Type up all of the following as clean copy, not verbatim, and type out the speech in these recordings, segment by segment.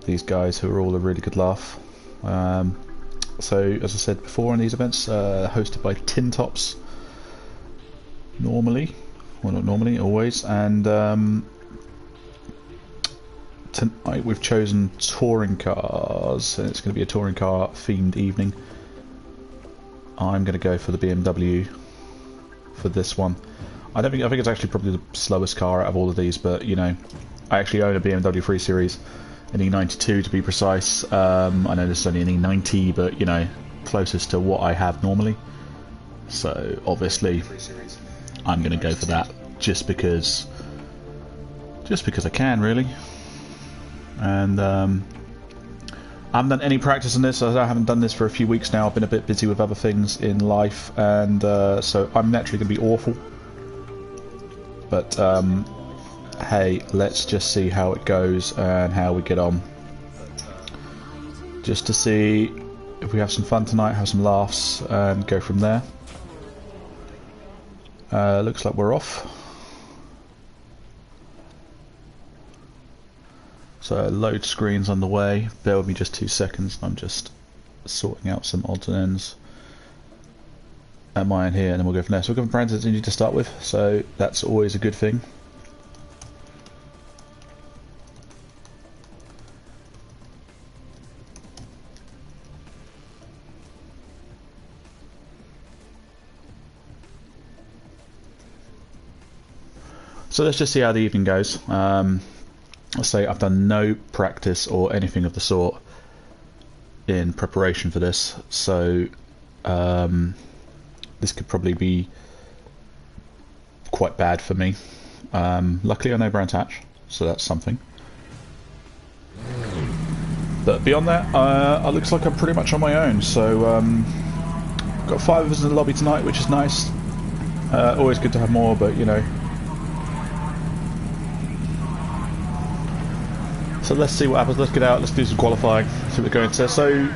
these guys who are all a really good laugh. So, as I said before in these events, hosted by Tin Tops, normally, well not normally, always, and tonight we've chosen touring cars, and it's going to be a touring car themed evening. I'm going to go for the BMW for this one. I think it's actually probably the slowest car out of all of these, but you know, I actually own a BMW 3 Series, an E92 to be precise. I know this is only an E90, but you know, closest to what I have normally. So obviously, I'm going to go for that just because I can, really. And I haven't done any practice on this. I haven't done this for a few weeks now. I've been a bit busy with other things in life, and so I'm naturally going to be awful. But hey, let's just see how it goes and how we get on. Just to see if we have some fun tonight, have some laughs, and go from there. Looks like we're off. So load screens on the way. Bear with me just 2 seconds. I'm just sorting out some odds and ends at mine here, and then we'll go from there. So we're going for brands that you need to start with, so that's always a good thing. So let's just see how the evening goes. I'll say I've done no practice or anything of the sort in preparation for this, so this could probably be quite bad for me. Luckily I know Brands Hatch, so that's something. But beyond that, it looks like I'm pretty much on my own, so got 5 of us in the lobby tonight, which is nice. Always good to have more, but you know. So let's see what happens. Let's get out, let's do some qualifying, see what we're going to. So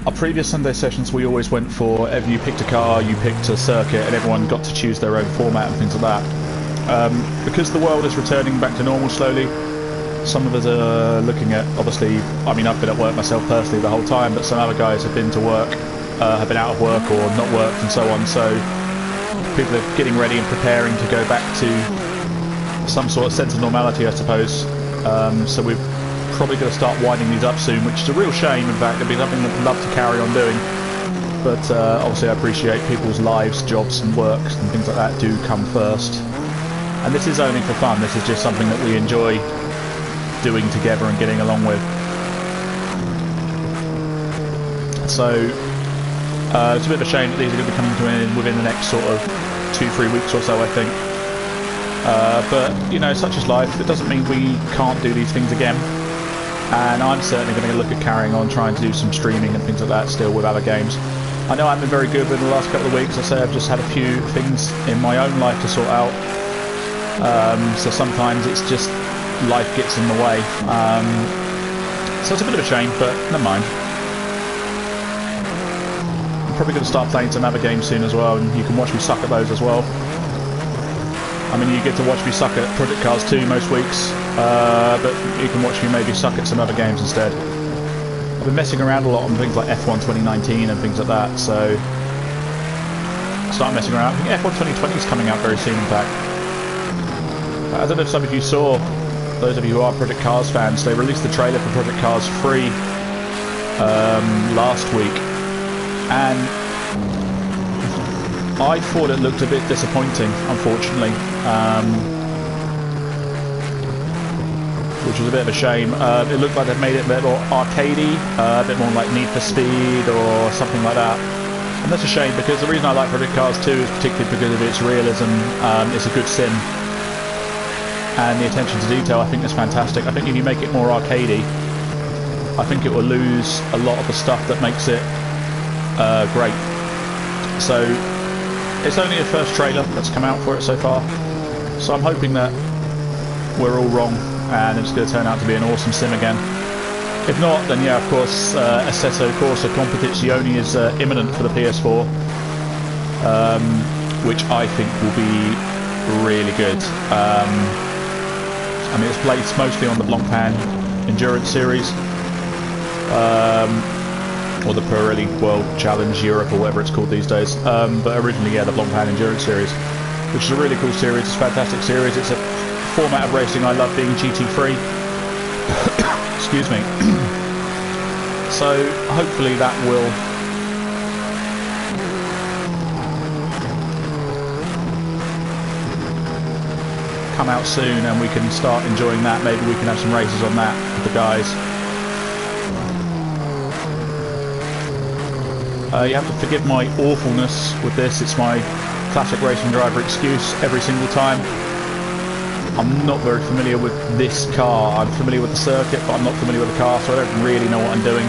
our previous Sunday sessions, we always went for, if you picked a car, you picked a circuit, and everyone got to choose their own format and things like that. Because the world is returning back to normal slowly, some of us are looking at, obviously, I mean, I've been at work myself personally the whole time, but some other guys have been to work, have been out of work or not worked and so on, so people are getting ready and preparing to go back to some sort of sense of normality, I suppose. So we're probably going to start winding these up soon, which is a real shame. In fact, it'd be something I'd love to carry on doing. But obviously I appreciate people's lives, jobs and works and things like that do come first. And this is only for fun. This is just something that we enjoy doing together and getting along with. So it's a bit of a shame that these are going to be coming to an end within the next sort of 2-3 weeks or so, I think. But, you know, such is life. It doesn't mean we can't do these things again. And I'm certainly going to look at carrying on, trying to do some streaming and things like that still with other games. I know I haven't been very good in the last couple of weeks. I say I've just had a few things in my own life to sort out. So sometimes it's just life gets in the way. So it's a bit of a shame, but never mind. I'm probably going to start playing some other games soon as well, and you can watch me suck at those as well. I mean, you get to watch me suck at Project Cars 2 most weeks, but you can watch me maybe suck at some other games instead. I've been messing around a lot on things like F1 2019 and things like that, so start messing around. I think F1 2020 is coming out very soon, in fact. I don't know if some of you saw, those of you who are Project Cars fans, they released the trailer for Project Cars 3 last week, and I thought it looked a bit disappointing, unfortunately, which was a bit of a shame. It looked like they'd made it a bit more arcadey, a bit more like Need for Speed or something like that. And that's a shame, because the reason I like Project Cars 2 is particularly because of its realism. It's a good sim, and the attention to detail I think is fantastic. I think if you make it more arcadey, I think it will lose a lot of the stuff that makes it great. So it's only a first trailer that's come out for it so far, so I'm hoping that we're all wrong and it's going to turn out to be an awesome sim again. If not, then yeah, of course, Assetto Corsa Competizione is imminent for the PS4, which I think will be really good. I mean, it's based mostly on the Blancpain Endurance Series, or the Pirelli World Challenge Europe, or whatever it's called these days. But originally, yeah, the Blancpain Endurance Series, which is a really cool series. It's a fantastic series. It's a format of racing I love, being GT3. Excuse me. So hopefully that will come out soon and we can start enjoying that. Maybe we can have some races on that with the guys. You have to forgive my awfulness with this. It's my classic racing driver excuse every single time. I'm not very familiar with this car. I'm familiar with the circuit, but I'm not familiar with the car, so I don't really know what I'm doing.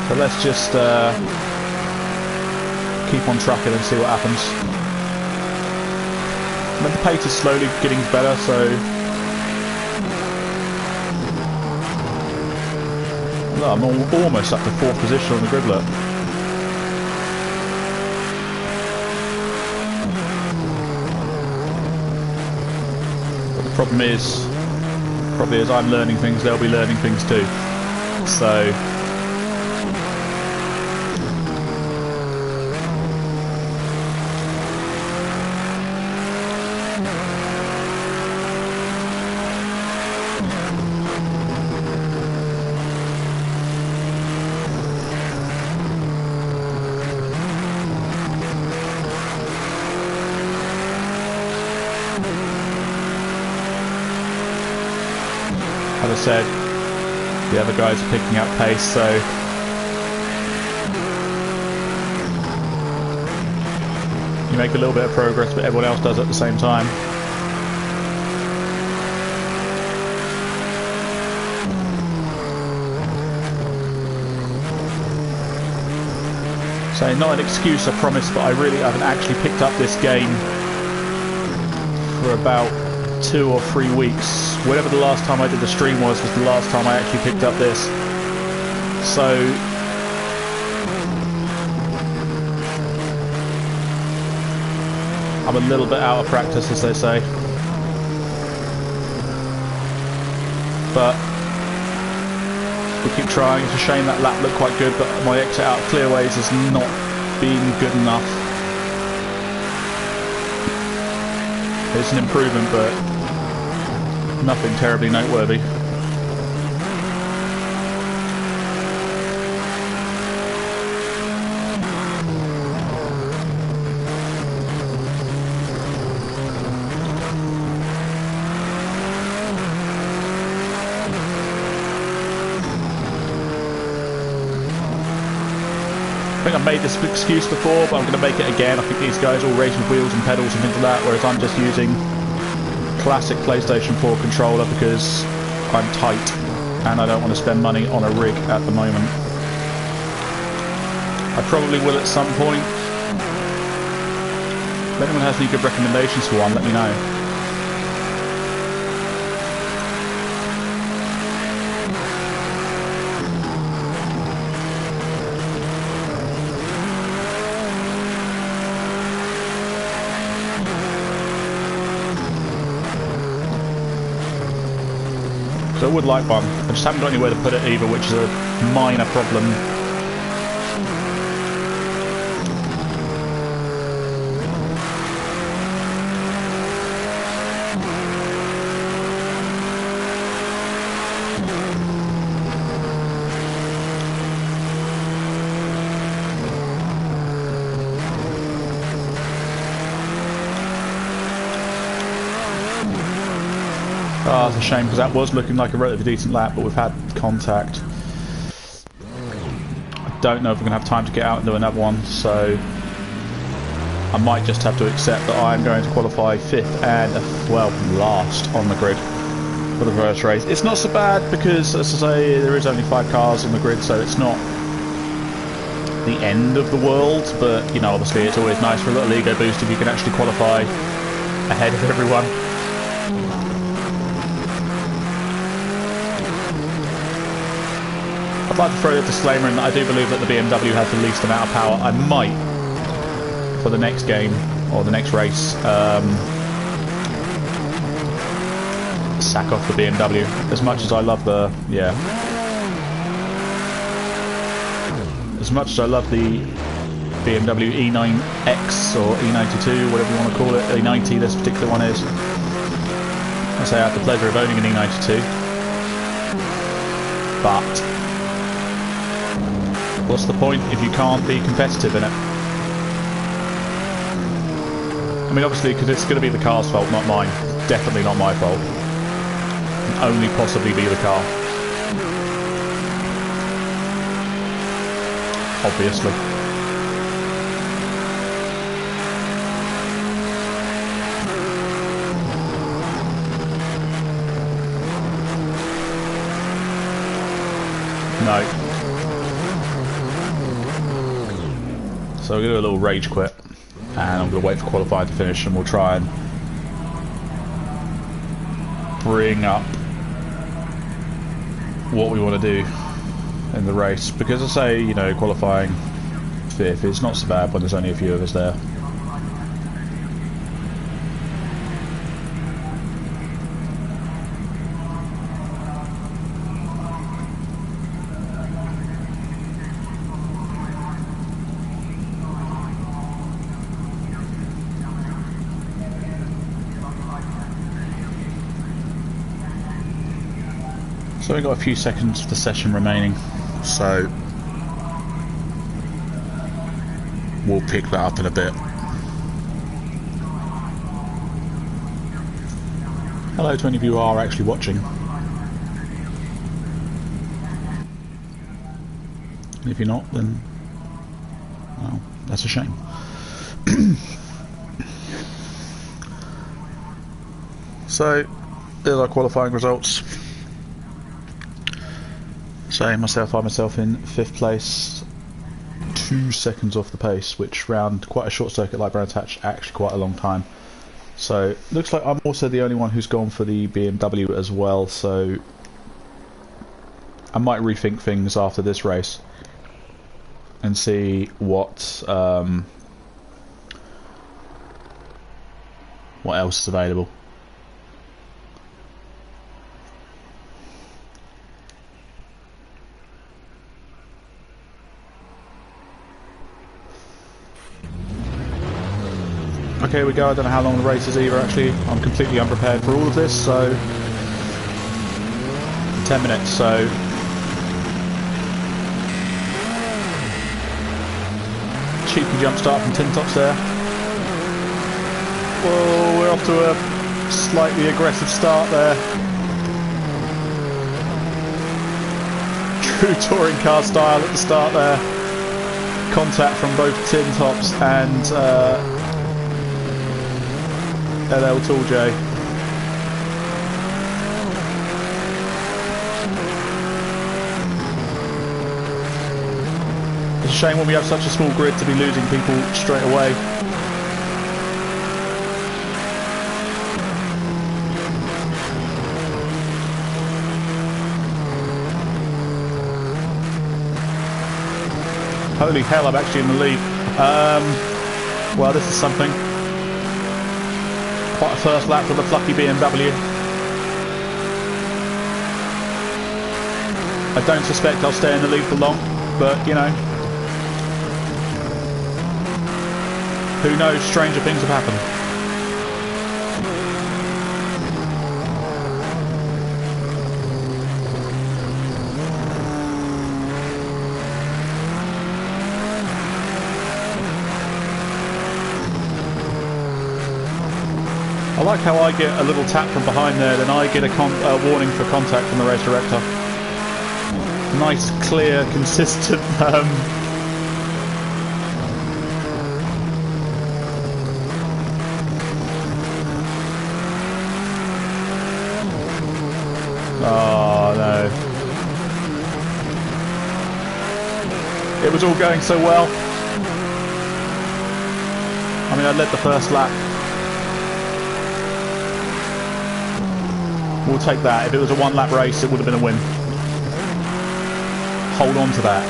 So let's just keep on trucking and see what happens. I mean, the pace is slowly getting better, so look, I'm almost up to 4th position on the grid, look. But the problem is I'm learning things, they'll be learning things too. So as I said, the other guys are picking up pace, so you make a little bit of progress, but everyone else does at the same time. So not an excuse, I promise, but I haven't actually picked up this game for about 2 or 3 weeks. Whatever the last time I did the stream was the last time I actually picked up this. So I'm a little bit out of practice, as they say. But we keep trying. It's a shame that lap looked quite good, but my exit out of Clearways has not been good enough. It's an improvement, but nothing terribly noteworthy. I think I've made this excuse before, but I'm going to make it again. I think these guys all race with wheels and pedals and things like that, whereas I'm just using classic PlayStation 4 controller because I'm tight and I don't want to spend money on a rig at the moment. I probably will at some point. If anyone has any good recommendations for one, let me know. So I would like one. I just haven't got anywhere to put it either, which is a minor problem. Oh, it's a shame because that was looking like a relatively decent lap, but we've had contact. I don't know if we're going to have time to get out and do another one, so I might just have to accept that I'm going to qualify 5th and, well, last on the grid for the first race. It's not so bad because, as I say, there is only 5 cars on the grid, so it's not the end of the world, but, you know, obviously it's always nice for a little ego boost if you can actually qualify ahead of everyone. I'd like to throw a disclaimer in that I do believe that the BMW has the least amount of power. I might, for the next game, or the next race, sack off the BMW. As much as I love the... yeah. As much as I love the BMW E9X or E92, whatever you want to call it, E90 this particular one is. I say I had the pleasure of owning an E92. But what's the point if you can't be competitive in it? I mean, obviously, because it's going to be the car's fault, not mine. Definitely not my fault. Can only possibly be the car. Obviously. No. So we're going to do a little rage quit, and I'm going to wait for qualifying to finish, and we'll try and bring up what we want to do in the race. Because I say, you know, qualifying fifth is not so bad when there's only a few of us there. So we've got a few seconds of the session remaining, so we'll pick that up in a bit. Hello to any of you who are actually watching. And if you're not, then, well, that's a shame. So, there's our qualifying results. So I find myself in 5th place, 2 seconds off the pace, which round quite a short circuit like Brands Hatch, actually quite a long time. So looks like I'm also the only one who's gone for the BMW as well, so I might rethink things after this race and see what else is available. Okay, we go. I don't know how long the race is either, actually. I'm completely unprepared for all of this, so 10 minutes, so cheeky jump start from Tin Tops there. Whoa, we're off to a slightly aggressive start there. True touring car style at the start there. Contact from both Tin Tops and LL Tool J. It's a shame when we have such a small grid to be losing people straight away. Holy hell, I'm actually in the lead. Well, this is something. Quite a first lap for the plucky BMW. I don't suspect I'll stay in the lead for long, but you know, who knows, stranger things have happened. I like how I get a little tap from behind there, then I get a warning for contact from the race director. Nice, clear, consistent oh no. It was all going so well. I mean, I led the first lap. We'll take that. If it was a one-lap race, it would have been a win. hold on to that.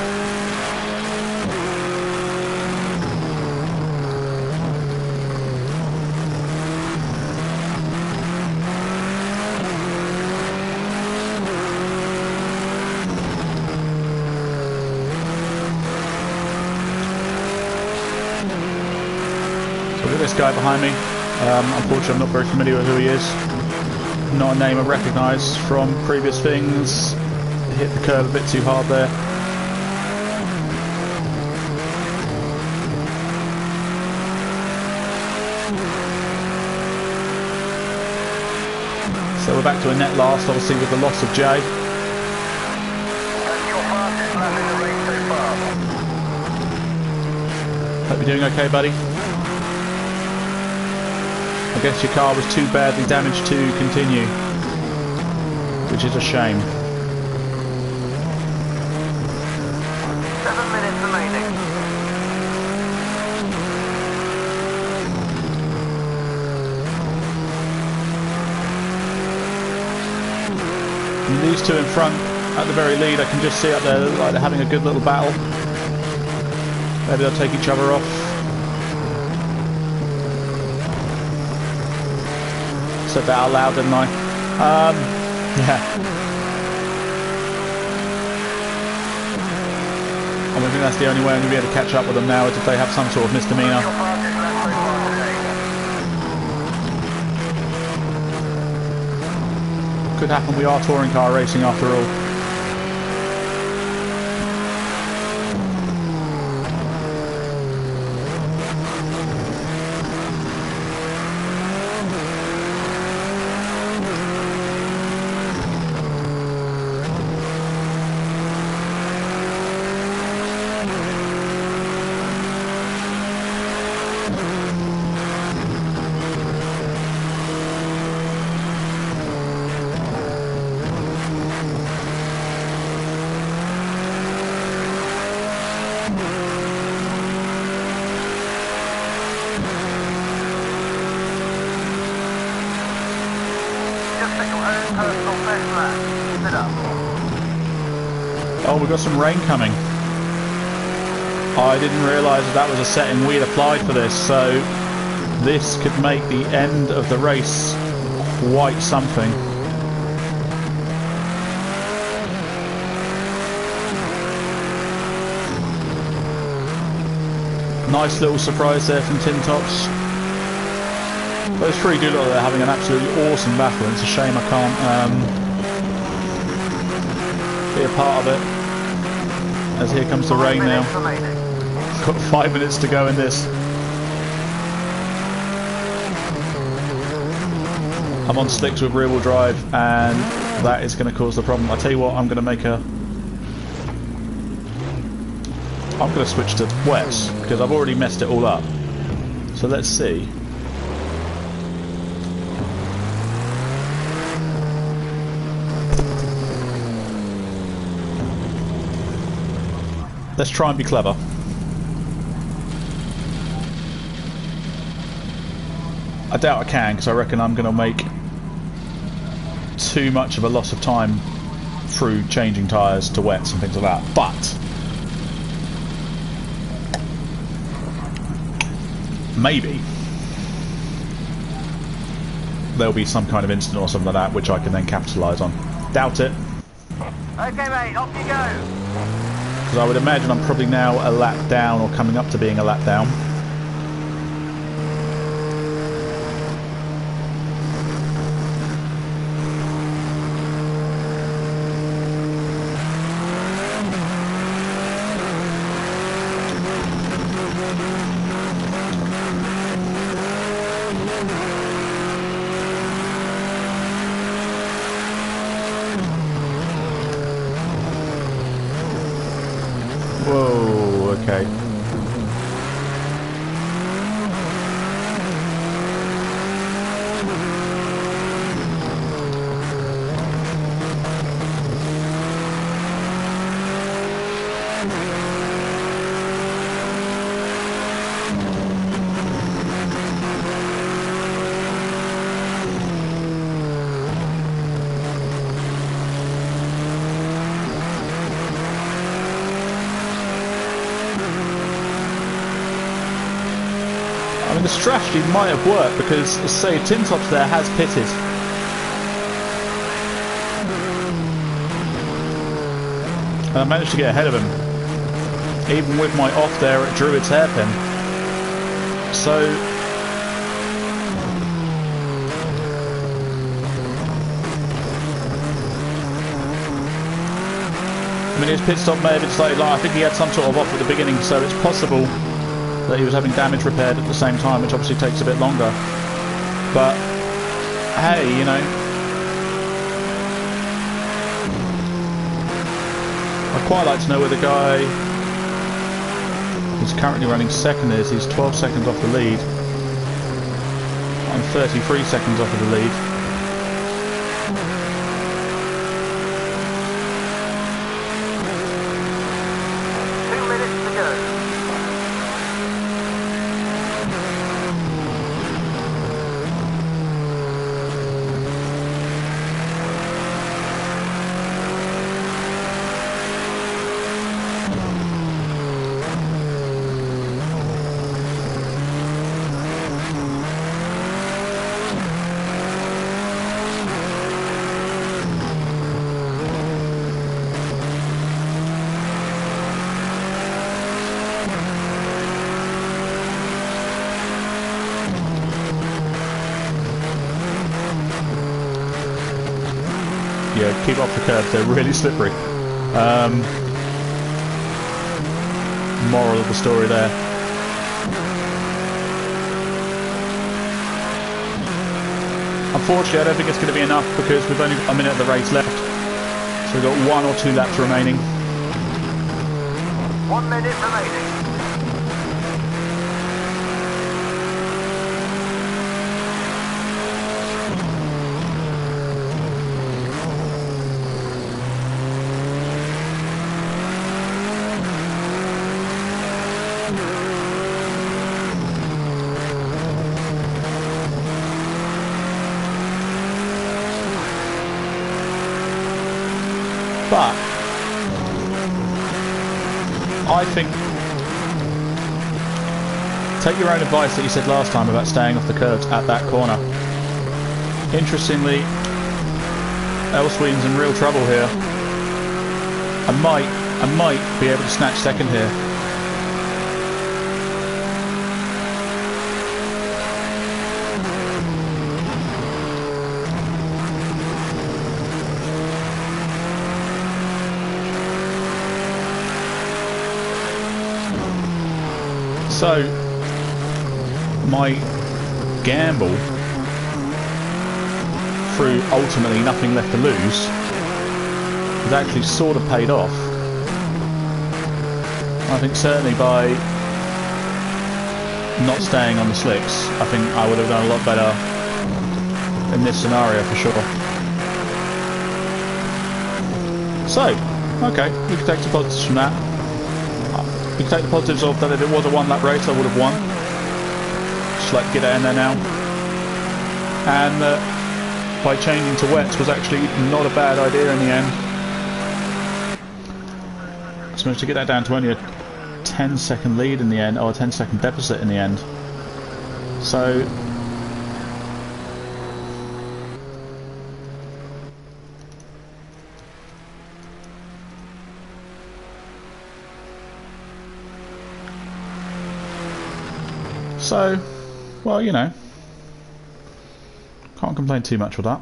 So look at this guy behind me. Unfortunately, I'm not very familiar with who he is. Not a name I recognise from previous things. Hit the curve a bit too hard there. So we're back to a net last, obviously, with the loss of Jay. Hope you're doing okay, buddy. I guess your car was too badly damaged to continue, which is a shame. 7 minutes remaining. And these two in front, at the very lead, I can just see up there, they look like they're having a good little battle. Maybe they'll take each other off. Said that out loud, didn't I? Yeah. I think that's the only way I'm going to be able to catch up with them now is if they have some sort of misdemeanor. Could happen, we are touring car racing after all. Oh, we've got some rain coming. I didn't realise that was a setting we'd applied for this, so this could make the end of the race quite something. Nice little surprise there from Tin Tops. Those three do look like they're having an absolutely awesome battle. It's a shame I can't be a part of it. As here comes the rain now. Got 5 minutes to go in this. I'm on slicks with rear wheel drive and that is going to cause the problem. I tell you what, I'm going to switch to wets because I've already messed it all up. So let's see. Let's try and be clever. I doubt I can because I reckon I'm going to make too much of a loss of time through changing tyres to wets and things like that. But maybe there'll be some kind of incident or something like that which I can then capitalise on. Doubt it. Okay, mate, off you go. Because I would imagine I'm probably now a lap down or coming up to being a lap down. Whoa, okay. the strategy might have worked because, as I say, Tin Tops there has pitted. And I managed to get ahead of him, even with my off there at Druid's hairpin. So, I mean, his pit stop may have been slightly long. I think he had some sort of off at the beginning, so it's possible that he was having damage repaired at the same time, which obviously takes a bit longer. But, hey, you know, I'd quite like to know where the guy who's currently running second is. He's 12 seconds off the lead. I'm 33 seconds off of the lead. Yeah, keep off the curbs, they're really slippery. Moral of the story there. Unfortunately, I don't think it's going to be enough because we've only got a minute of the race left. So we've got 1 or 2 laps remaining. 1 minute remaining. But I think take your own advice that you said last time about staying off the curbs at that corner. Interestingly, Elsweden's in real trouble here. I might be able to snatch second here. So, my gamble, through ultimately nothing left to lose, has actually sort of paid off. I think certainly by not staying on the slicks, I think I would have done a lot better in this scenario for sure. So, okay, we can take some positives from that. You can take the positives of that if it was a 1 lap race I would have won. Just like to get that in there now. And by changing to wets was actually not a bad idea in the end. Just managed to get that down to only a 10-second lead in the end, or a 10-second deficit in the end. So well, you know, can't complain too much with that.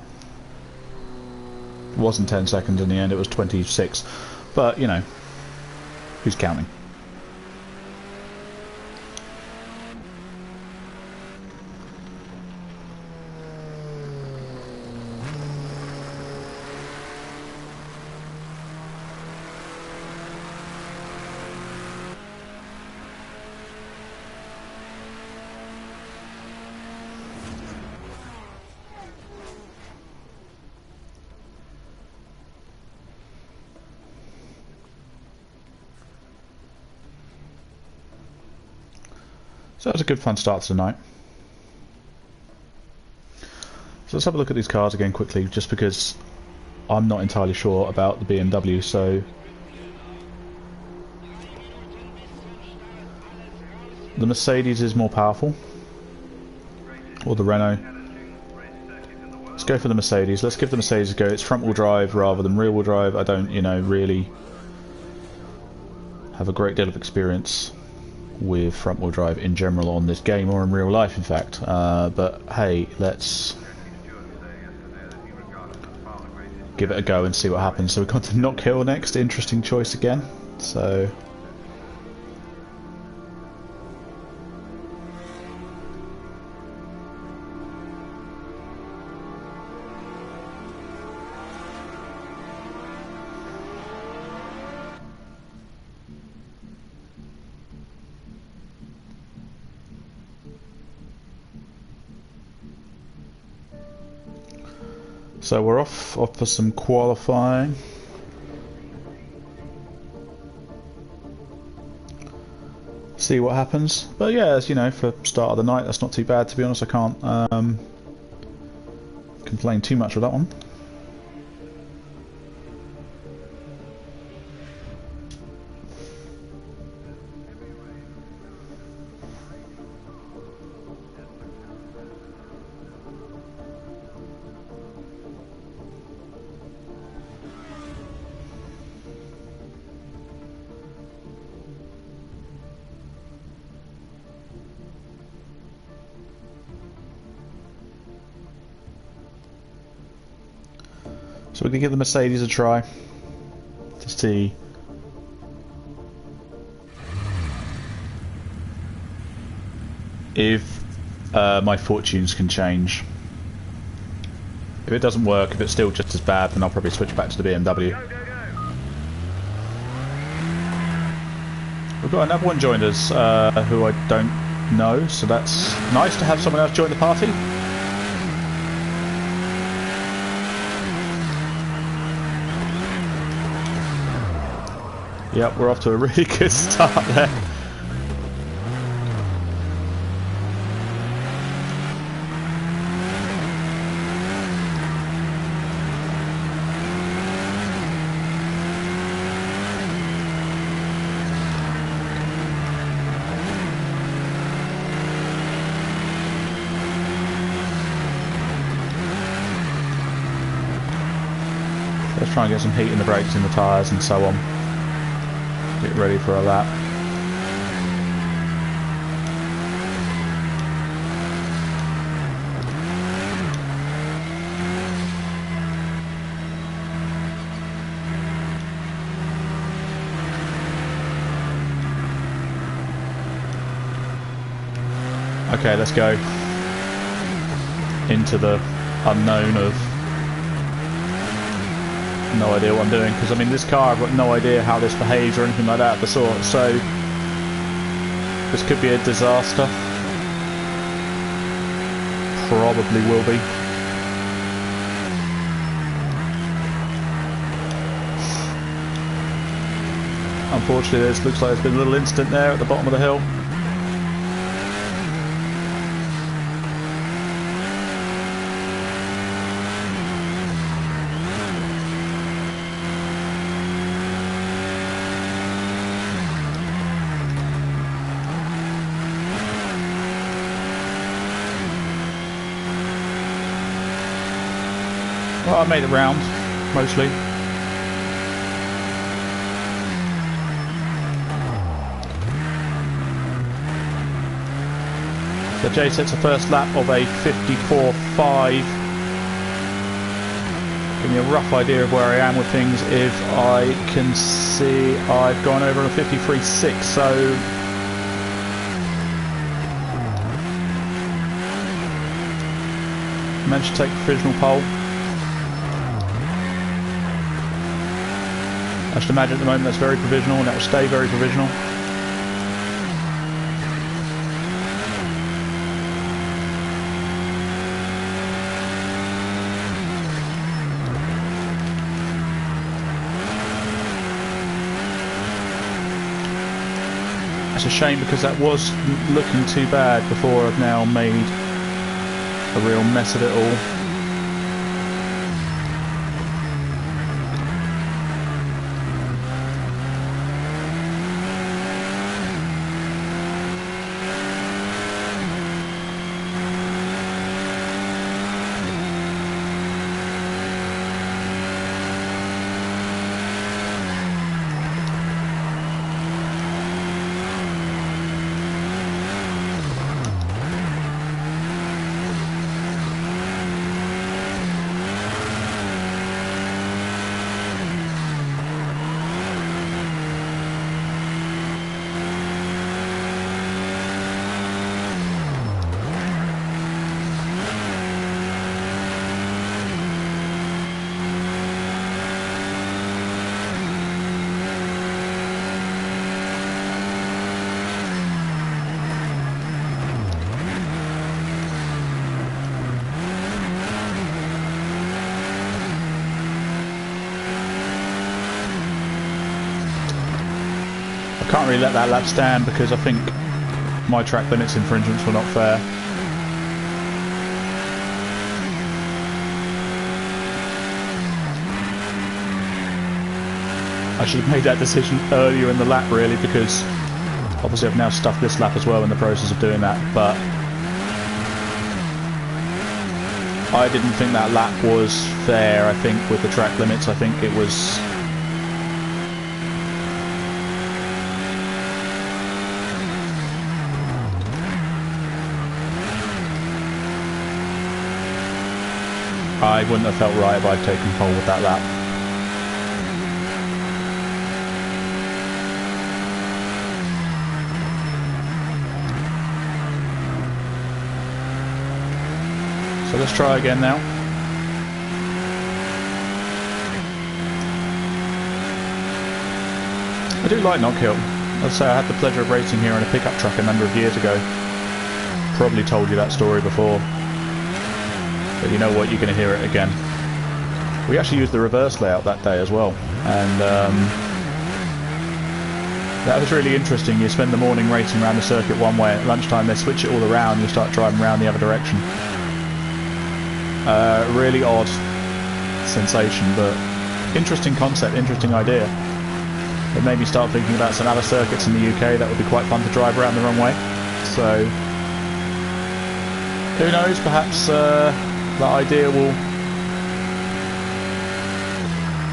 It wasn't 10 seconds in the end, it was 26. But, you know, who's counting? So that was a good fun start to the night. So let's have a look at these cars again quickly, just because I'm not entirely sure about the BMW. So the Mercedes is more powerful. or the Renault. Let's go for the Mercedes. Let's give the Mercedes a go. It's front-wheel drive rather than rear-wheel drive. I don't, you know, really have a great deal of experience with front-wheel drive in general on this game, or in real life, in fact. But hey, let's give it a go and see what happens. So we've got to Knock Hill next. Interesting choice again. So we're off for some qualifying. See what happens. But yeah, as you know, for start of the night, that's not too bad, to be honest. I can't complain too much with that one. So we're going to give the Mercedes a try to see if my fortunes can change. If it doesn't work, if it's still just as bad, then I'll probably switch back to the BMW. We've got another one joined us who I don't know, so that's nice to have someone else join the party. Yep, we're off to a really good start there. Let's try and get some heat in the brakes and the tyres and so on. Get ready for a lap. Okay, let's go into the unknown of no idea what I'm doing, because I mean this car, I've got no idea how this behaves or anything like that of the sort, so this could be a disaster. Probably will be. Unfortunately, this looks like there's been a little incident there at the bottom of the hill. Well, I made it round, mostly. So Jay sets a first lap of a 54.5. Give me a rough idea of where I am with things. If I can see, I've gone over a 53.6, so managed to take a provisional pole. I should imagine at the moment that's very provisional, and that will stay very provisional. It's a shame because that was looking too bad before I've now made a real mess of it all. I can't really let that lap stand because I think my track limits infringements were not fair. I should have made that decision earlier in the lap really, because obviously I've now stuffed this lap as well in the process of doing that, but I didn't think that lap was fair. I think with the track limits, I think it was... I wouldn't have felt right if I'd taken pole with that lap. So let's try again now. I do like Knockhill. I'd say I had the pleasure of racing here in a pickup truck a number of years ago. Probably told you that story before. But you know what, you're going to hear it again. We actually used the reverse layout that day as well. And that was really interesting. You spend the morning racing around the circuit one way. At lunchtime they switch it all around. You start driving around the other direction. Really odd sensation, but interesting concept, interesting idea. It made me start thinking about some other circuits in the UK that would be quite fun to drive around the wrong way. So, who knows, perhaps that idea will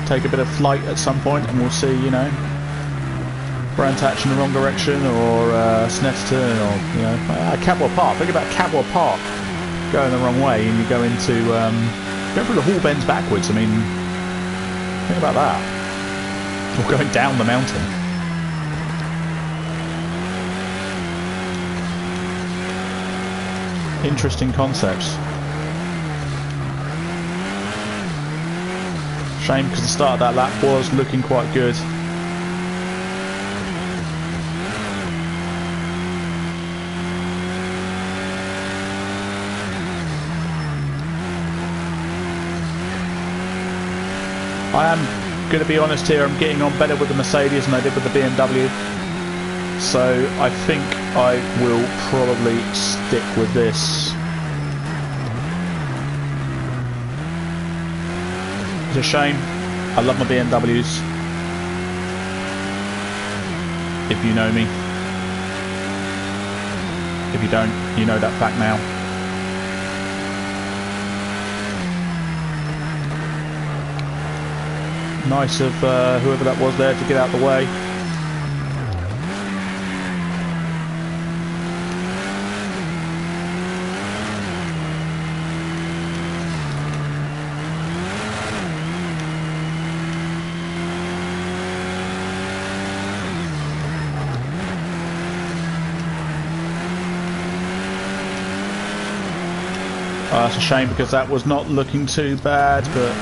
take a bit of flight at some point and we'll see, you know, Brantatch in the wrong direction, or Snetterton, or, you know, Cadwell Park. Think about Cadwell Park going the wrong way and you go into go through the Hall Bends backwards. I mean, think about that. Or going down the mountain. Interesting concepts. Shame because the start of that lap was looking quite good. I am going to be honest here, I'm getting on better with the Mercedes than I did with the BMW. So I think I will probably stick with this. It's a shame. I love my BMWs. If you know me. If you don't, you know that fact now. Nice of whoever that was there to get out of the way. It's a shame because that was not looking too bad, but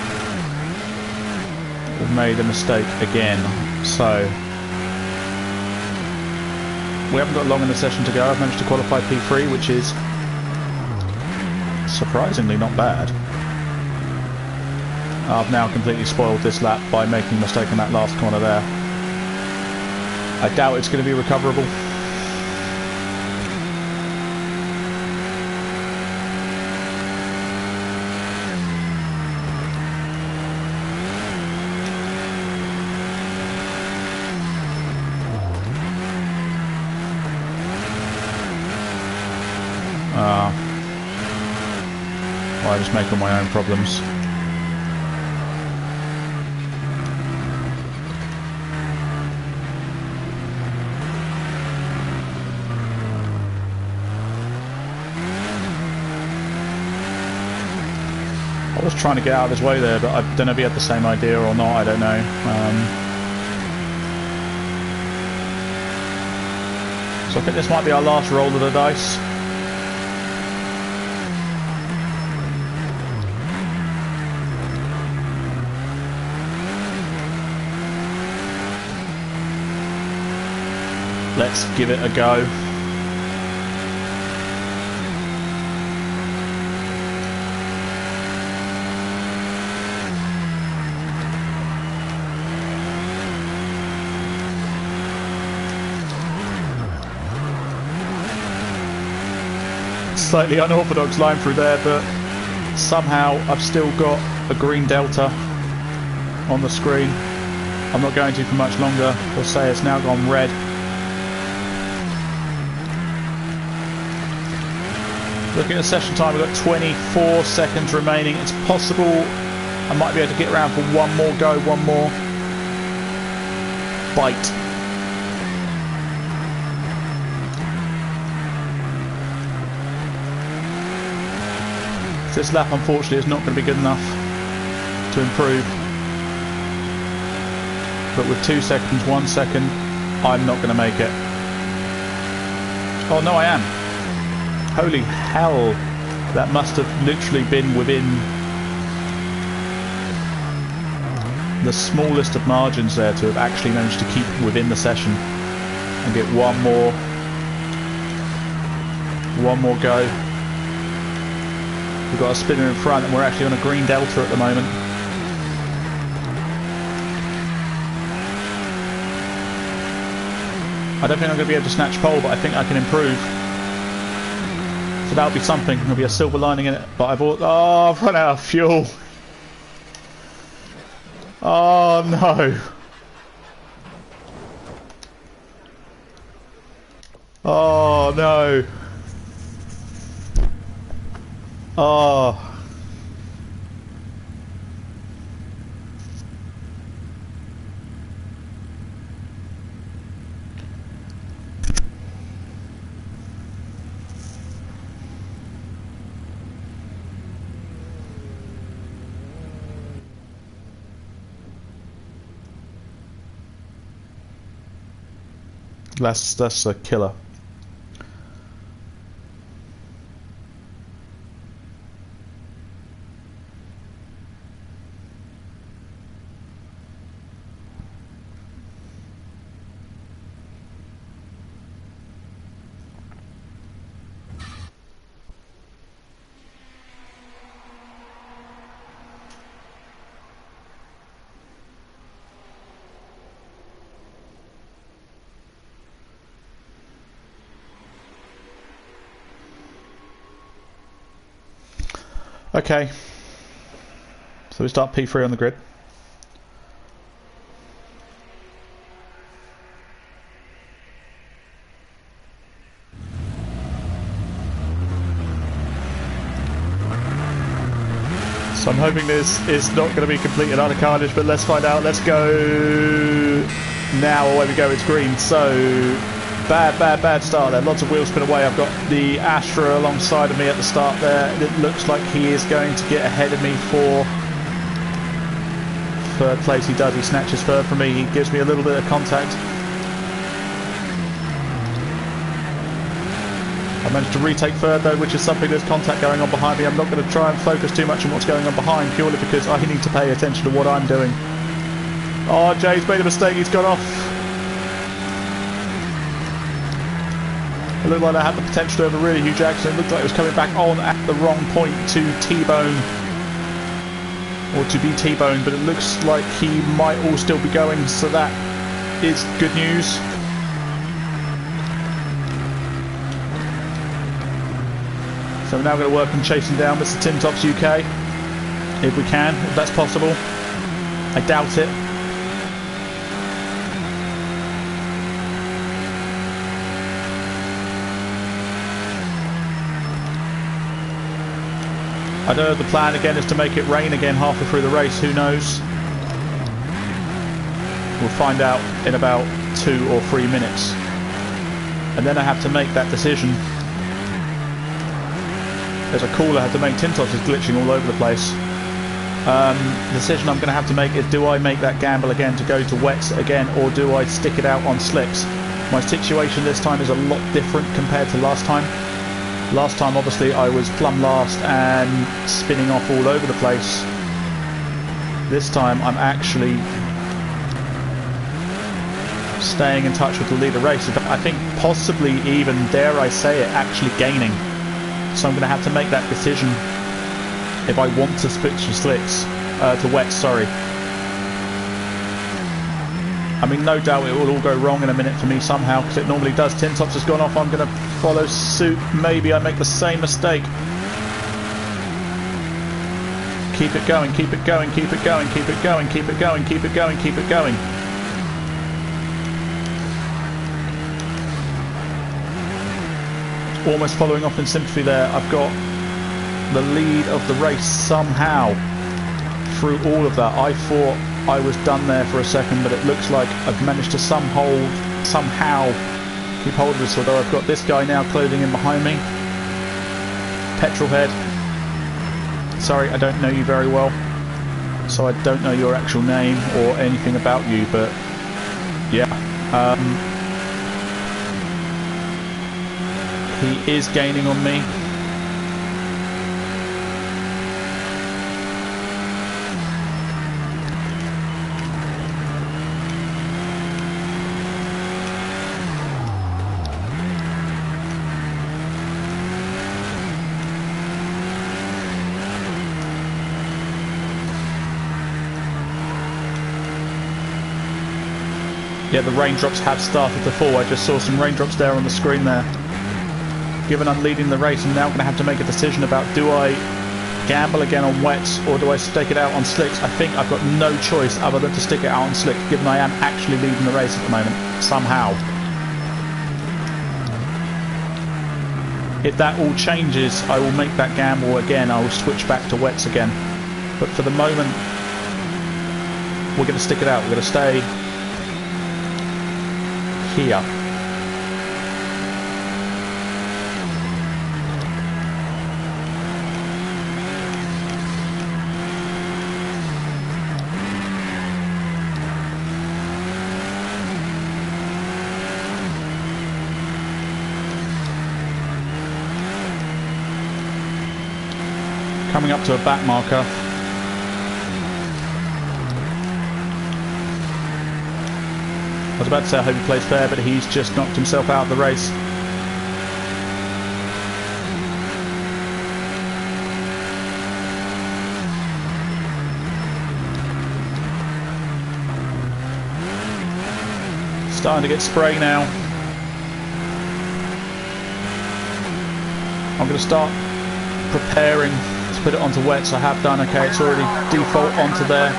we've made a mistake again. So we haven't got long in the session to go. I've managed to qualify P3, which is surprisingly not bad. I've now completely spoiled this lap by making a mistake in that last corner there. I doubt it's going to be recoverable. I just make all my own problems. I was trying to get out of his way there, but I don't know if he had the same idea or not, I don't know. So I think this might be our last roll of the dice. Let's give it a go. slightly unorthodox line through there, but somehow I've still got a green delta on the screen. I'm not going to for much longer. We'll say it's now gone red. Looking at the session time, we've got 24 seconds remaining. It's possible I might be able to get around for one more go, one more bite. This lap, unfortunately, is not going to be good enough to improve. But with 2 seconds, 1 second, I'm not going to make it. Oh no, I am. Holy hell, that must have literally been within the smallest of margins there to have actually managed to keep within the session and get one more go. We've got a spinner in front and we're actually on a green delta at the moment. I don't think I'm going to be able to snatch pole, but I think I can improve. So that'll be something. There'll be a silver lining in it. But I've run out of fuel. Oh no. Oh no. Oh. That's a killer. Okay, so we start P3 on the grid. So I'm hoping this is not going to be complete and utter carnage, but let's find out. Let's go now. Away we go, it's green. So bad start there. Lots of wheel spin away. I've got the Astra alongside of me at the start there. It looks like he is going to get ahead of me for third place. He does. He snatches third from me. He gives me a little bit of contact. I managed to retake third though, which is something. There's contact going on behind me. I'm not going to try and focus too much on what's going on behind, purely because I need to pay attention to what I'm doing. Oh, Jay's made a mistake. He's gone off. It looked like I had the potential to have a really huge accident. It looked like it was coming back on at the wrong point to T-bone, or to be T-boned, but it looks like he might all still be going, so that is good news. So we're now going to work on chasing down Mr. Tin Tops UK, if we can, if that's possible. I doubt it. I know the plan again is to make it rain again halfway through the race. Who knows? We'll find out in about 2 or 3 minutes. And then I have to make that decision. There's a call I have to make. Tin Tops is glitching all over the place. The decision I'm going to have to make is, do I make that gamble again to go to wets again, or do I stick it out on slicks? My situation this time is a lot different compared to last time. Last time, obviously, I was plumb last and spinning off all over the place. This time, I'm actually staying in touch with the leader race. I think possibly even, dare I say it, actually gaining. So I'm going to have to make that decision if I want to switch to slicks, to wets, sorry. I mean, no doubt it will all go wrong in a minute for me somehow, because it normally does. Tin Tops has gone off. I'm going to follow suit. Maybe I make the same mistake. Keep it going, keep it going, keep it going, keep it going, keep it going, keep it going, keep it going. Almost following off in sympathy there. I've got the lead of the race somehow through all of that. I thought I was done there for a second, but it looks like I've managed to somehow keep hold of this, although I've got this guy now closing in behind me. Petrolhead. Sorry, I don't know you very well, so I don't know your actual name or anything about you, but yeah. He is gaining on me. Yeah, the raindrops have started to fall. I just saw some raindrops there on the screen there. Given I'm leading the race, I'm now going to have to make a decision about, do I gamble again on wets or do I stick it out on slicks? I think I've got no choice other than to stick it out on slicks, given I am actually leading the race at the moment, somehow. If that all changes, I will make that gamble again. I will switch back to wets again. But for the moment, we're going to stick it out. We're going to stay here. Coming up to a back marker. I was about to say I hope he plays fair, but he's just knocked himself out of the race. Starting to get spray now. I'm going to start preparing to put it onto wets. I have done. Okay, it's already default onto there.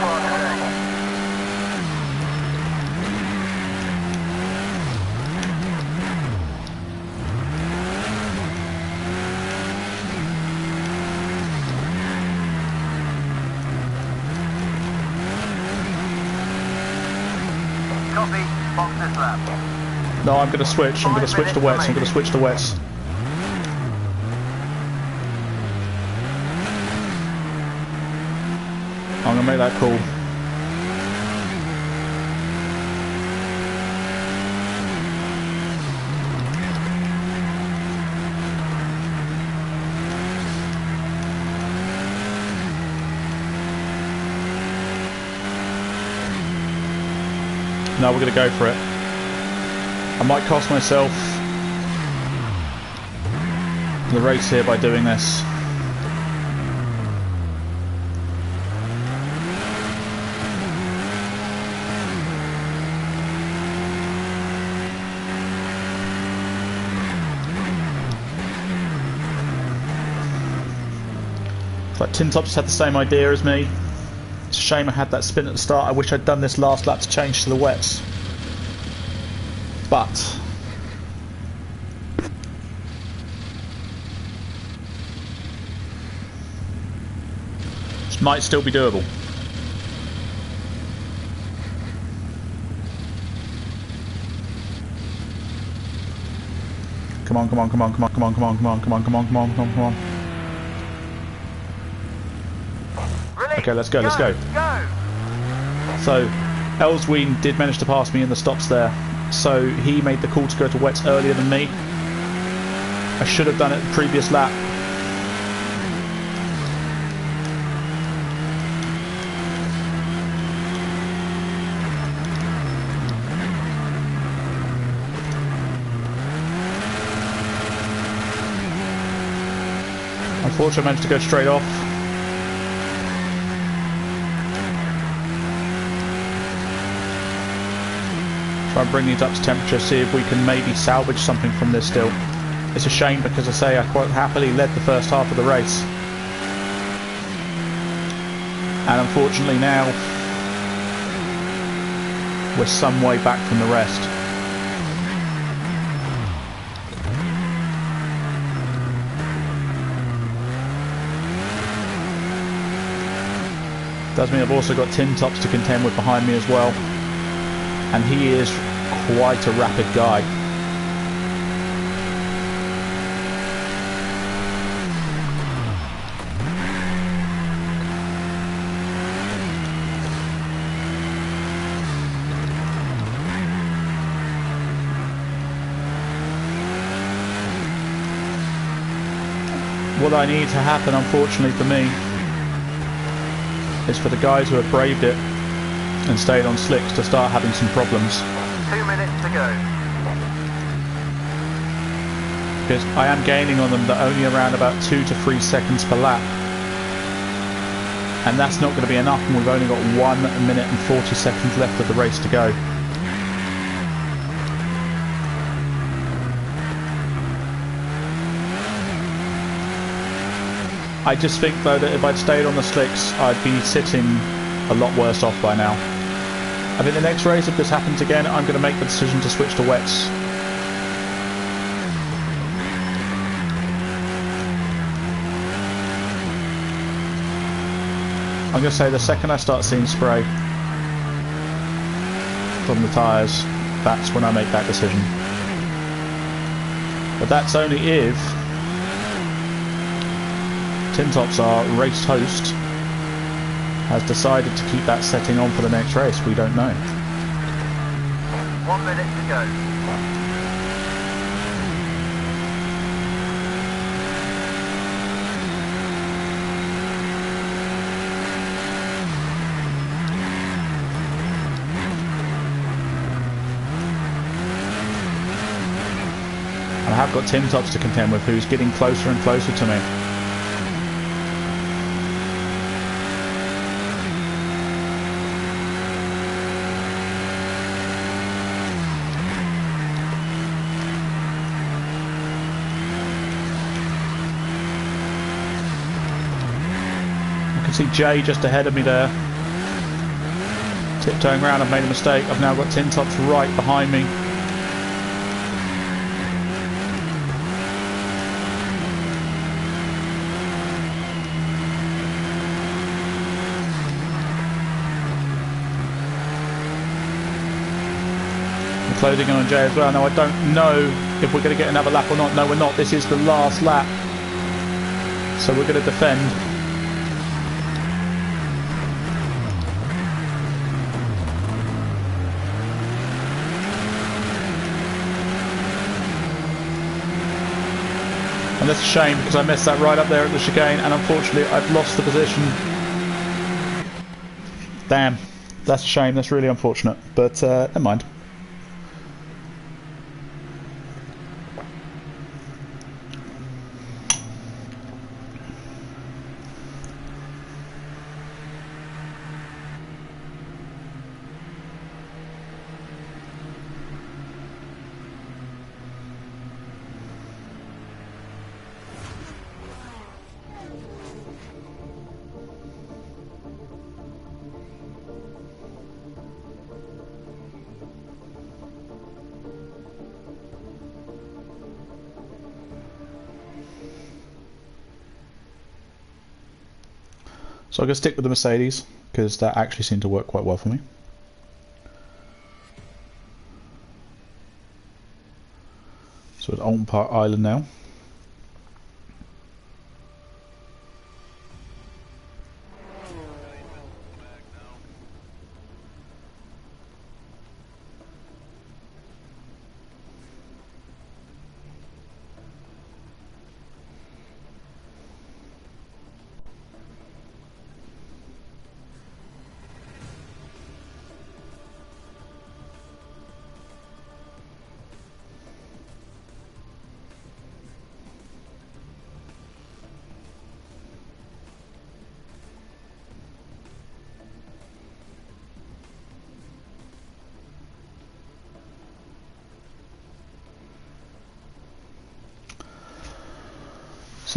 Copy. Box this lap. No, I'm going to switch. I'm going to switch to wets. I'm going to switch to wets. I'm going to make that call. No, we're going to go for it. I might cost myself the race here by doing this. But Tin Tops had the same idea as me. It's a shame I had that spin at the start. I wish I'd done this last lap to change to the wets. But this might still be doable. Come on, come on, come on, come on, come on, come on, come on, come on, come on, come on, come on, come on. Okay, let's go, let's go. So, Elsween did manage to pass me in the stops there. So, he made the call to go to wets earlier than me. I should have done it the previous lap. Unfortunately, I managed to go straight off. Try and bring these up to temperature, see if we can maybe salvage something from this still. It's a shame because I say I quite happily led the first half of the race. And unfortunately now we're some way back from the rest. Does mean I've also got Tin Tops to contend with behind me as well. And he is quite a rapid guy. What I need to happen, unfortunately for me, is for the guys who have braved it and stayed on slicks to start having some problems. 2 minutes to go. Because I am gaining on them, they're only around about 2 to 3 seconds per lap. And that's not going to be enough, and we've only got 1 minute and 40 seconds left of the race to go. I just think though that if I'd stayed on the slicks, I'd be sitting a lot worse off by now. I think the next race, if this happens again, I'm going to make the decision to switch to wets. I'm going to say the second I start seeing spray from the tyres, that's when I make that decision. But that's only if Tin Tops, our race host, has decided to keep that setting on for the next race. We don't know. 1 minute to go. And I have got Tin Tops to contend with, who's getting closer and closer to me. See Jay just ahead of me there, tiptoeing around. I've made a mistake. I've now got Tin Tops right behind me. I'm closing in on Jay as well. Now I don't know if we're going to get another lap or not. No, we're not. This is the last lap, so we're going to defend. And that's a shame because I missed that right up there at the chicane, and unfortunately I've lost the position. Damn, that's a shame, that's really unfortunate, but never mind. So I'm going to stick with the Mercedes because that actually seemed to work quite well for me. So at Alton Park Island now.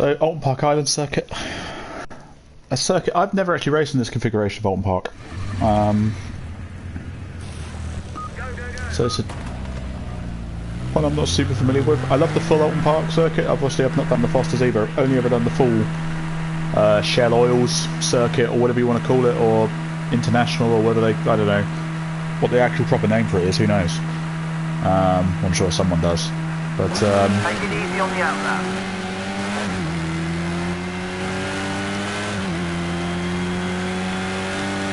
So, Alton Park Island circuit. A circuit I've never actually raced in this configuration of Alton Park. So it's a one I'm not super familiar with. I love the full Alton Park circuit. Obviously, I've not done the Fosters either. I've only ever done the full Shell Oils circuit, or whatever you want to call it, or International, or whether they, I don't know what the actual proper name for it is. Who knows? I'm sure someone does. But take it easy on the outlap.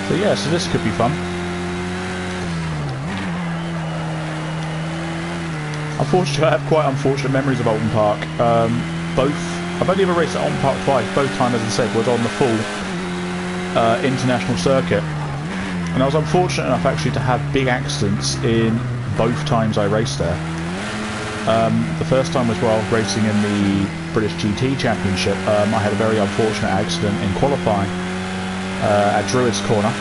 So yeah, so this could be fun. Unfortunately, I have quite unfortunate memories of Alton Park. I've only ever raced at Alton Park twice. Both times, as I said, was on the full international circuit. And I was unfortunate enough actually to have big accidents in both times I raced there. The first time was while racing in the British GT Championship. I had a very unfortunate accident in qualifying at Druids Corner.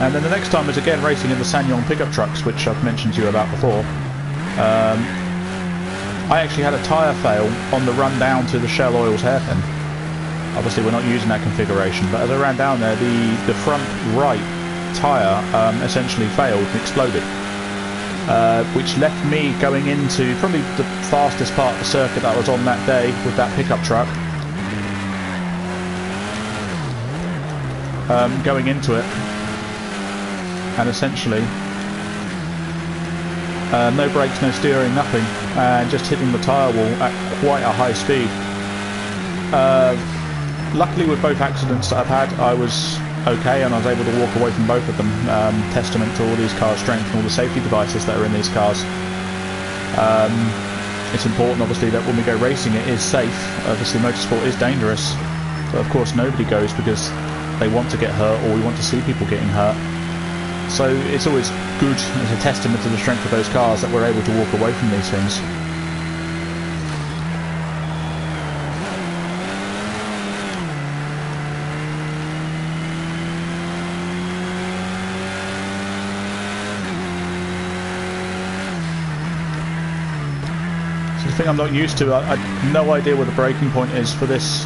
And then the next time was again racing in the Sanyong pickup trucks, which I've mentioned to you about before. I actually had a tyre fail on the run down to the Shell Oils hairpin. Obviously we're not using that configuration, but as I ran down there, the front right tyre essentially failed and exploded. Which left me going into probably the fastest part of the circuit that I was on that day with that pickup truck. Going into it, and essentially no brakes, no steering, nothing, and just hitting the tyre wall at quite a high speed. Luckily with both accidents that I've had, I was okay and I was able to walk away from both of them. Testament to all these cars' strength and all the safety devices that are in these cars. It's important obviously that when we go racing it is safe. Obviously motorsport is dangerous, but of course nobody goes because they want to get hurt or we want to see people getting hurt. So it's always good as a testament to the strength of those cars that we're able to walk away from these things. So the thing I'm not used to, I have no idea where the braking point is for this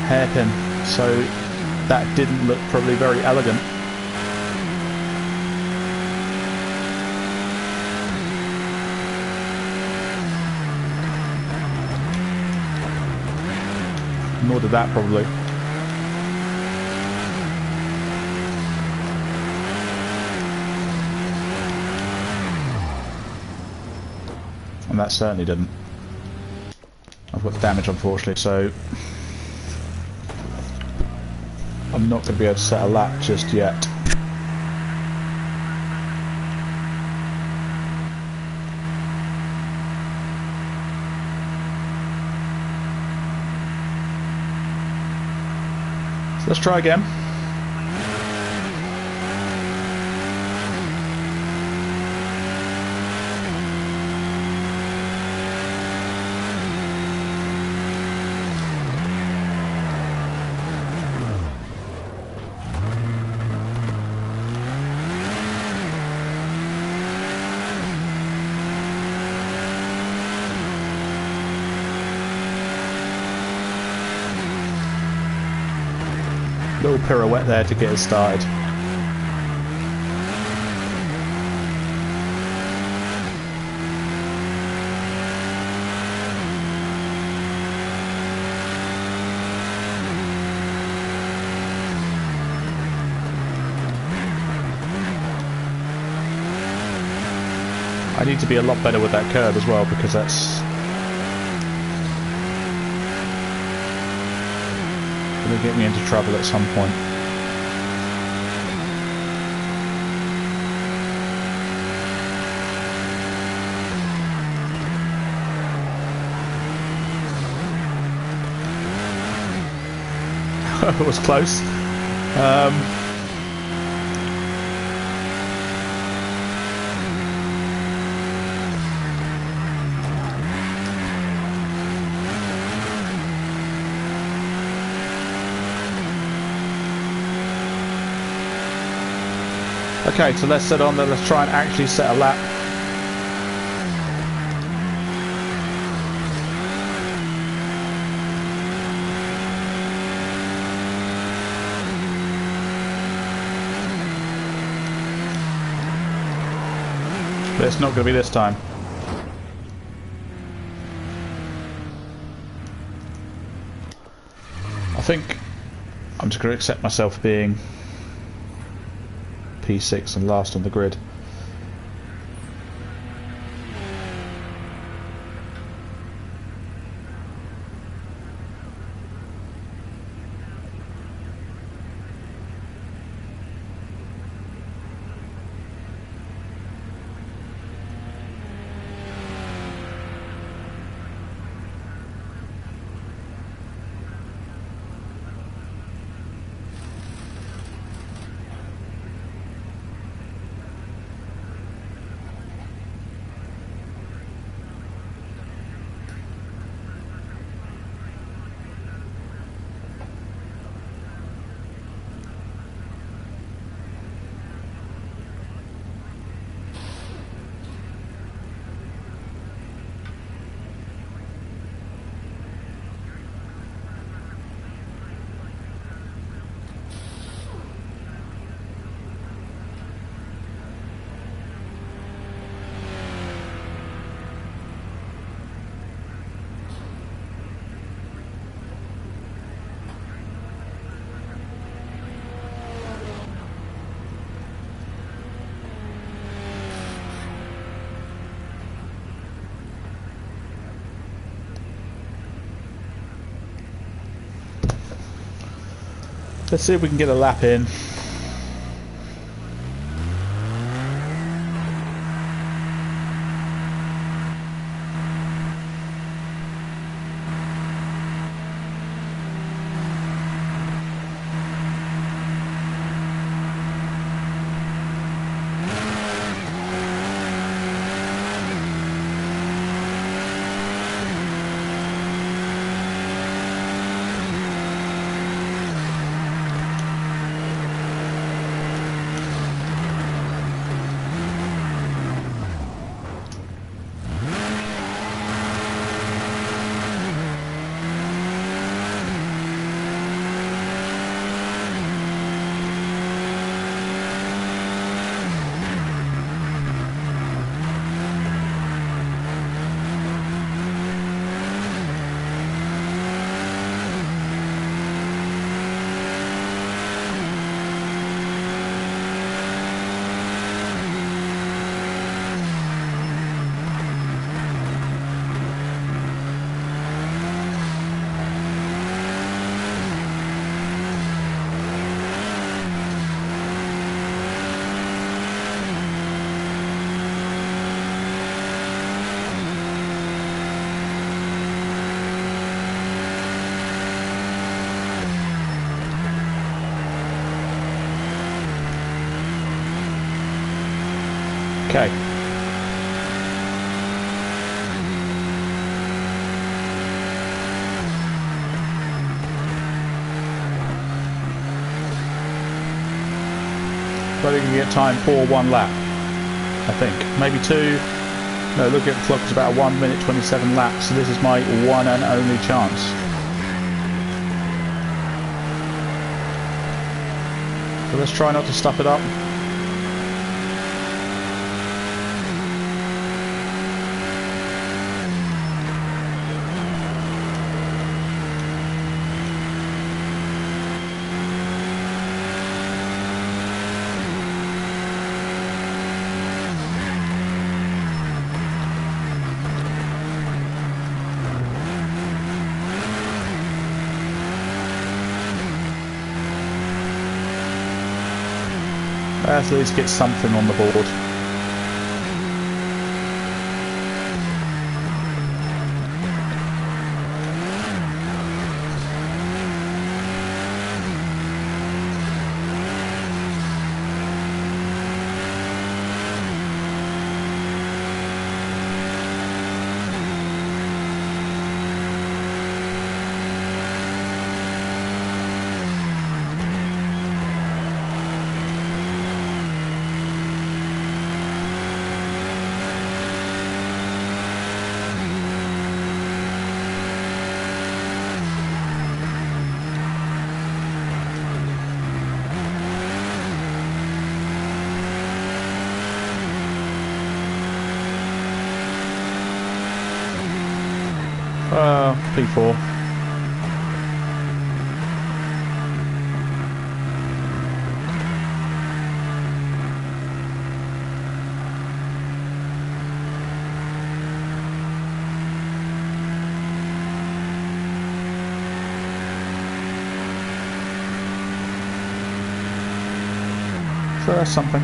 hairpin, so that didn't look probably very elegant. Nor did that probably. And that certainly didn't. I've got damage unfortunately, so I'm not going to be able to set a lap just yet. So let's try again. Little pirouette there to get us started. I need to be a lot better with that curb as well because that's going to get me into trouble at some point. It was close. Okay, so let's set on there, let's try and actually set a lap. But it's not going to be this time. I think I'm just going to accept myself being P6 and last on the grid. Let's see if we can get a lap in. Okay. But we can get time for one lap, I think. Maybe two. No, look at the clock, it's about 1 minute 27 laps, so this is my one and only chance. So let's try not to stuff it up. Let's at least get something on the board. P4. So that's something.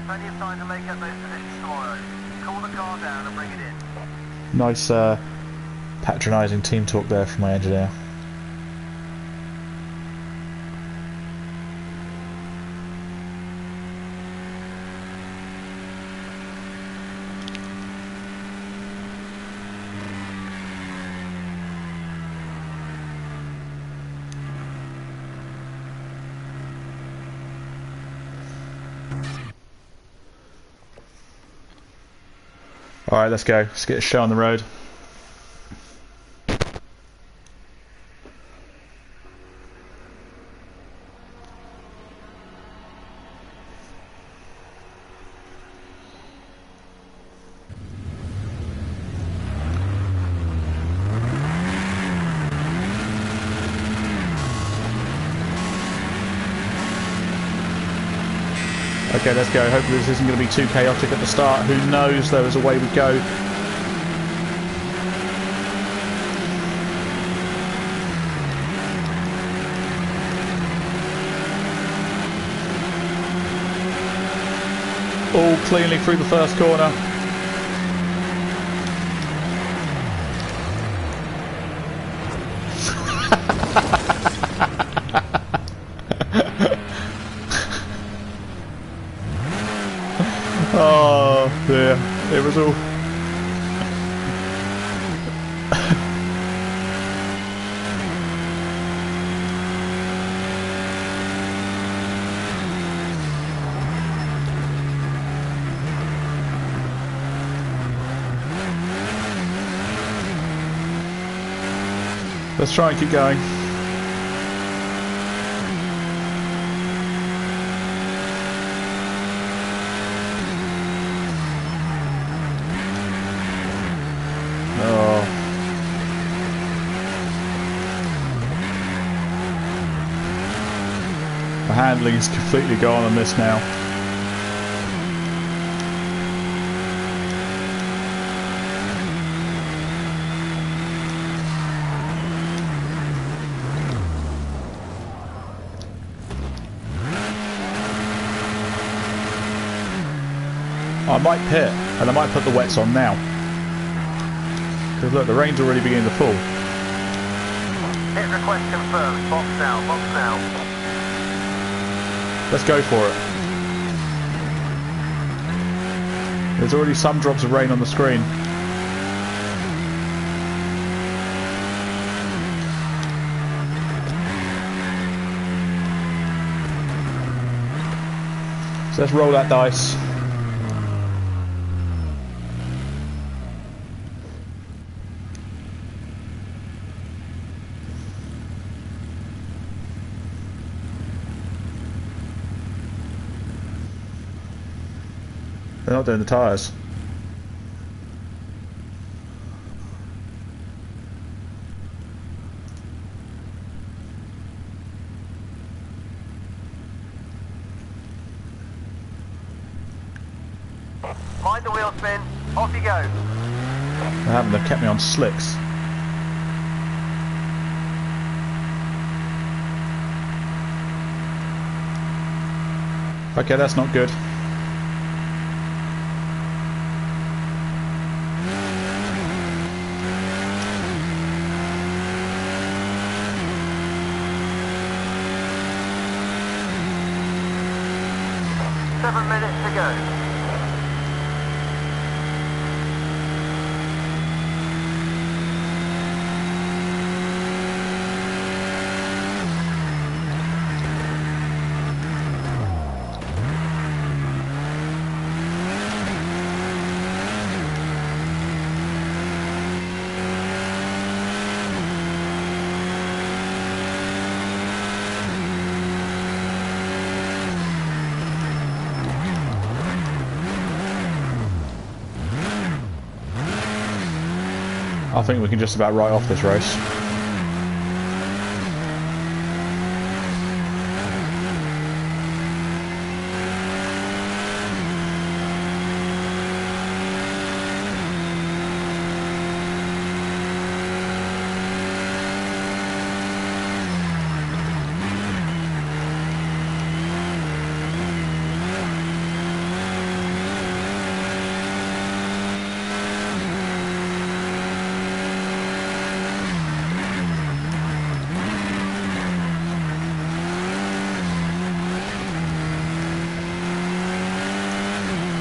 Plenty of time to make up those positions tomorrow. Cool the car down and bring it in. Nice patronising team talk there from my engineer. Alright, let's go. Let's get a show on the road. Okay, let's go. Hopefully this isn't going to be too chaotic at the start. Who knows? There is a way we go. All cleanly through the first corner. Oh dear, it was all... Let's try and keep going. Oh. The handling is completely gone on this now. I might pit, and I might put the wets on now. Because look, the rain's already beginning to fall. Hit request confirmed. Box now, box now. Let's go for it. There's already some drops of rain on the screen. So let's roll that dice. They're not doing the tyres. Mind the wheel spin. Off you go. They haven't. They've kept me on slicks. Okay, that's not good. Minutes to go. I think we can just about write off this race.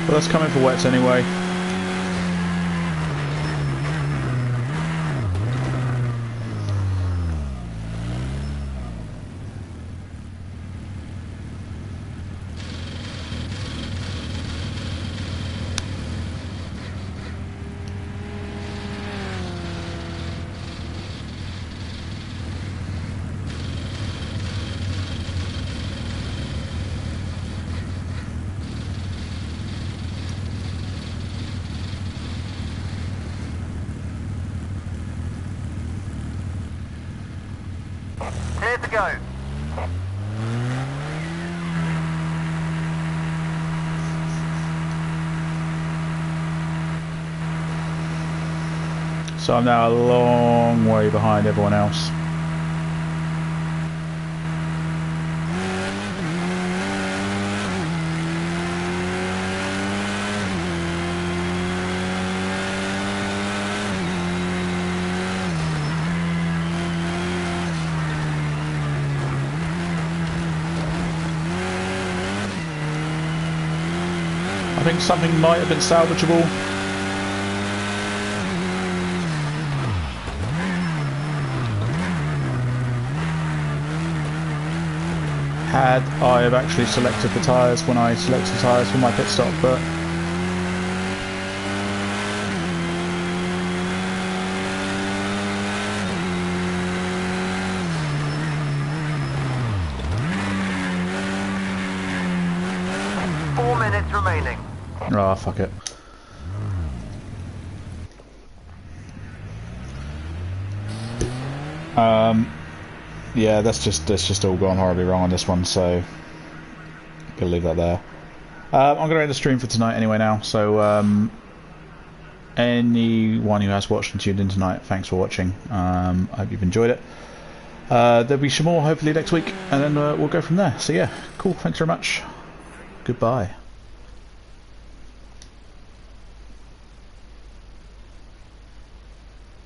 But let's come in for wets anyway. Clear to go. So I'm now a long way behind everyone else. I think something might have been salvageable. Had I have actually selected the tyres when I selected the tyres for my pit stop, but Minutes remaining. oh, fuck it. Yeah, that's just all gone horribly wrong on this one, so gonna leave that there. I'm gonna end the stream for tonight anyway now, so anyone who has watched and tuned in tonight, thanks for watching. I hope you've enjoyed it. There'll be some more hopefully next week, and then we'll go from there. So yeah, cool, thanks very much. Goodbye.